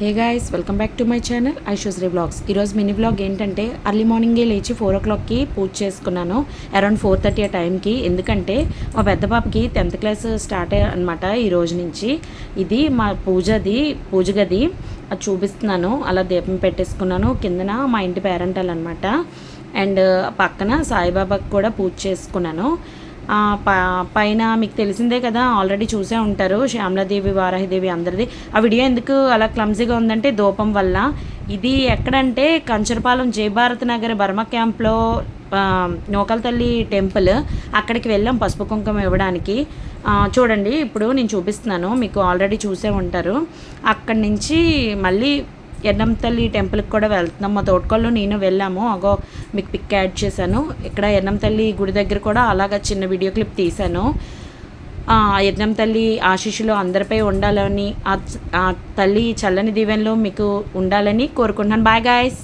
Hey guys, welcome back to my channel Aishwarya vlogs. ఈరోజు mini vlog ఏంటంటే early మార్నింగే లేచి 4 o'clockకి పూజ చేసుకున్నాను. అరౌండ్ 4:30 ఆ టైంకి. ఎందుకంటే మా పెద్ద పాపకి 10th క్లాస్ స్టార్ట్ అనమాట ఈ రోజు నుంచి. ఇది మా పూజ గది అది చూపిస్తున్నాను. అలా దీపం పెట్టేసుకున్నాను. కిందన మా ఇంటి పేరెంటల్ అనమాట. అండ్ పక్కన సాయిబాబాకి కూడా పూజ చేసుకున్నాను. పైన మీకు తెలిసిందే కదా, ఆల్రెడీ చూసే ఉంటారు, శ్యామలాదేవి వారాహిదేవి అందరిది. ఆ వీడియో ఎందుకు అలా క్లమ్జీగా ఉందంటే ధూపం వల్ల. ఇది ఎక్కడంటే కంచరపాలెం జయభారత్ నగర్ బర్మా క్యాంప్లో నూకల తల్లి టెంపుల్. అక్కడికి వెళ్ళాం పసుపు కుంకుమ ఇవ్వడానికి. చూడండి, ఇప్పుడు నేను చూపిస్తున్నాను, మీకు ఆల్రెడీ చూసే ఉంటారు. అక్కడి నుంచి మళ్ళీ ఎన్నం తల్లి టెంపుల్కి కూడా వెళ్తున్నాం. మా తోటకోళ్ళు నేను వెళ్ళాము. అగో మీకు పిక్ యాడ్ చేశాను. ఇక్కడ ఎన్నం తల్లి గుడి దగ్గర కూడా అలాగ చిన్న వీడియో క్లిప్ తీశాను. ఎన్నం తల్లి ఆశీస్సులు అందరిపై ఉండాలని, ఆ తల్లి చల్లని దీవెనలో మీకు ఉండాలని కోరుకుంటున్నాను. Bye guys.